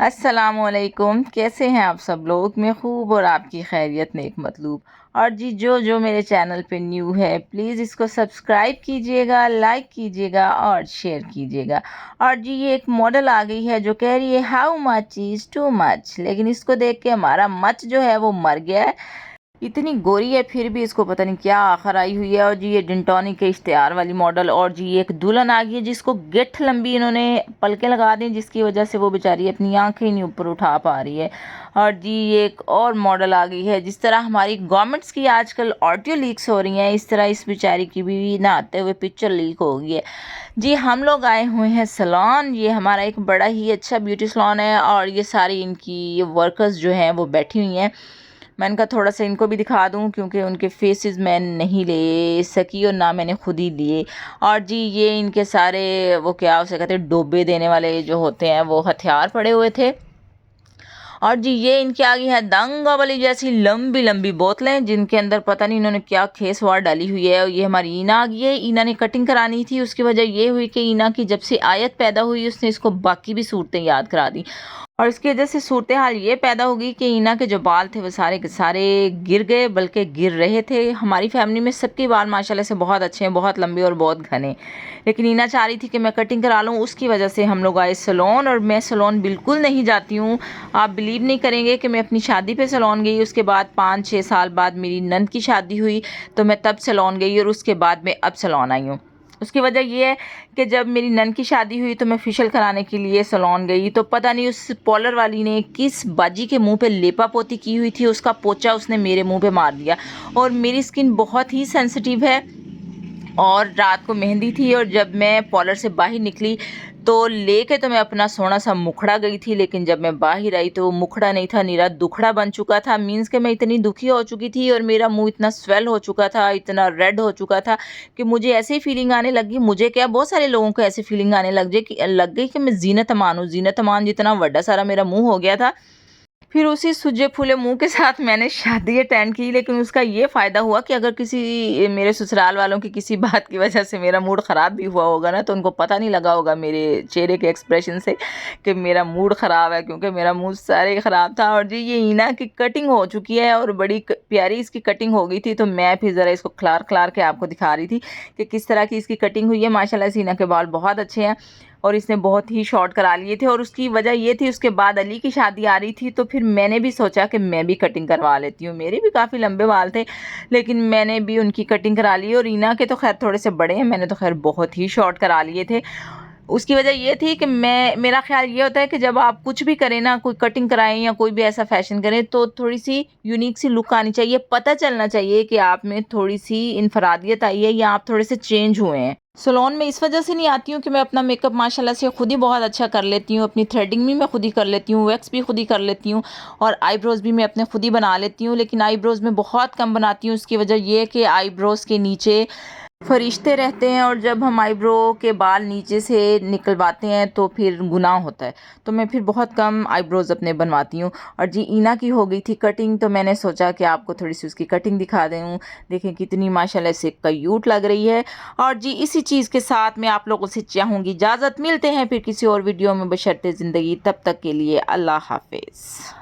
अस्सलामुअलैकुम, कैसे हैं आप सब लोग। मैं खूब और आपकी खैरियत नेक मतलूब। और जी जो मेरे चैनल पे न्यू है प्लीज़ इसको सब्सक्राइब कीजिएगा, लाइक कीजिएगा और शेयर कीजिएगा। और जी ये एक मॉडल आ गई है जो कह रही है how much is too much, लेकिन इसको देख के हमारा मच जो है वो मर गया है। इतनी गोरी है फिर भी इसको पता नहीं क्या आखिर आई हुई है। और जी ये डिंटोनिक के इश्तिहार वाली मॉडल। और जी एक दुल्हन आ गई है जिसको गिट्ठ लंबी इन्होंने पलके लगा दी, जिसकी वजह से वो बेचारी अपनी आंखें ही नहीं ऊपर उठा पा रही है। और जी एक और मॉडल आ गई है। जिस तरह हमारी गवर्नमेंट्स की आजकल ऑडियो लीक्स हो रही हैं, इस तरह इस बेचारी की भी नहाते हुए पिक्चर लीक हो गई है। जी हम लोग आए हुए हैं सैलून। ये हमारा एक बड़ा ही अच्छा ब्यूटी सैलून है और ये सारी इनकी वर्कर्स जो हैं वो बैठी हुई हैं। मैंने कहा थोड़ा सा इनको भी दिखा दूं क्योंकि उनके फेसेस मैं नहीं ले सकी और ना मैंने खुद ही लिए। और जी ये इनके सारे वो क्या उसे कहते हैं डोबे देने वाले जो होते हैं वो हथियार पड़े हुए थे। और जी ये इनके आगे है दंगा वाली जैसी लंबी लंबी बोतलें जिनके अंदर पता नहीं इन्होंने क्या खेसवार डाली हुई है। और ये हमारी ईना आ गई है। ईना ने कटिंग करानी थी, उसकी वजह ये हुई कि ईना की जब से आयत पैदा हुई उसने इसको बाकी भी सूरतें याद करा दी। और इसकी वजह से सूरत हाल ये पैदा होगी कि ईना के जो बाल थे वो सारे के सारे गिर गए, बल्कि गिर रहे थे। हमारी फैमिली में सबके बाल माशाल्लाह से बहुत अच्छे हैं, बहुत लंबे और बहुत घने। लेकिन ईना चाह रही थी कि मैं कटिंग करा लूँ, उसकी वजह से हम लोग आए सैलून। और मैं सैलून बिल्कुल नहीं जाती हूँ। आप बिलीव नहीं करेंगे कि मैं अपनी शादी पे सैलून गई, उसके बाद 5-6 साल बाद मेरी नंद की शादी हुई तो मैं तब सैलून गई और उसके बाद मैं अब सैलून आई हूँ। उसकी वजह ये है कि जब मेरी नन की शादी हुई तो मैं फेशियल कराने के लिए सैलून गई तो पता नहीं उस पॉलर वाली ने किस बाजी के मुंह पे लेपा पोती की हुई थी, उसका पोचा उसने मेरे मुंह पे मार दिया। और मेरी स्किन बहुत ही सेंसिटिव है और रात को मेहंदी थी और जब मैं पॉलर से बाहर निकली तो लेके तो मैं अपना सोना सा मुखड़ा गई थी, लेकिन जब मैं बाहर आई तो वो मुखड़ा नहीं था, नीरा दुखड़ा बन चुका था। मीन्स के मैं इतनी दुखी हो चुकी थी और मेरा मुंह इतना स्वेल हो चुका था, इतना रेड हो चुका था कि मुझे ऐसी फीलिंग आने लगी। मुझे क्या बहुत सारे लोगों को ऐसी फीलिंग आने लग गई कि मैं जीनत अमान हूँ। जीनत अमान जितना बड़ा सारा मेरा मुंह हो गया था। फिर उसी सूजे फूले मुंह के साथ मैंने शादी अटेंड की, लेकिन उसका ये फ़ायदा हुआ कि अगर किसी मेरे ससुराल वालों की किसी बात की वजह से मेरा मूड ख़राब भी हुआ होगा ना तो उनको पता नहीं लगा होगा मेरे चेहरे के एक्सप्रेशन से कि मेरा मूड ख़राब है, क्योंकि मेरा मूड सारे ख़राब था। और जी ये ईना की कटिंग हो चुकी है और बड़ी प्यारी इसकी कटिंग हो गई थी, तो मैं फिर ज़रा इसको खलार खलार के आपको दिखा रही थी कि किस तरह की इसकी कटिंग हुई है। माशाल्लाह से ईना के बाल बहुत अच्छे हैं और इसने बहुत ही शॉर्ट करा लिए थे। और उसकी वजह ये थी उसके बाद अली की शादी आ रही थी तो फिर मैंने भी सोचा कि मैं भी कटिंग करवा लेती हूँ। मेरे भी काफ़ी लंबे बाल थे लेकिन मैंने भी उनकी कटिंग करा ली। और रीना के तो खैर थोड़े से बड़े हैं, मैंने तो खैर बहुत ही शॉर्ट करा लिए थे। उसकी वजह ये थी कि मेरा ख्याल ये होता है कि जब आप कुछ भी करें ना, कोई कटिंग कराएं या कोई भी ऐसा फैशन करें तो थोड़ी सी यूनिक सी लुक आनी चाहिए, पता चलना चाहिए कि आप में थोड़ी सी इनफरादियत आई है या आप थोड़े से चेंज हुए हैं। सैलून में इस वजह से नहीं आती हूँ कि मैं अपना मेकअप माशाल्लाह से खुद ही बहुत अच्छा कर लेती हूँ, अपनी थ्रेडिंग भी मैं खुद ही कर लेती हूँ, वैक्स भी खुद ही कर लेती हूँ और आईब्रोज़ भी मैं अपने खुद ही बना लेती हूँ। लेकिन आईब्रोज़ में बहुत कम बनाती हूँ। उसकी वजह ये है कि आईब्रोज़ के नीचे फरिश्ते रहते हैं और जब हम आईब्रो के बाल नीचे से निकलवाते हैं तो फिर गुनाह होता है, तो मैं फिर बहुत कम आईब्रोज़ अपने बनवाती हूँ। और जी ईना की हो गई थी कटिंग तो मैंने सोचा कि आपको थोड़ी सी उसकी कटिंग दिखा दूँ। देखें कितनी माशाल्लाह से क्यूट लग रही है। और जी इसी चीज़ के साथ मैं आप लोगों से चाहूँगी इजाज़त, मिलते हैं फिर किसी और वीडियो में बशर्ते ज़िंदगी, तब तक के लिए अल्लाह हाफिज़।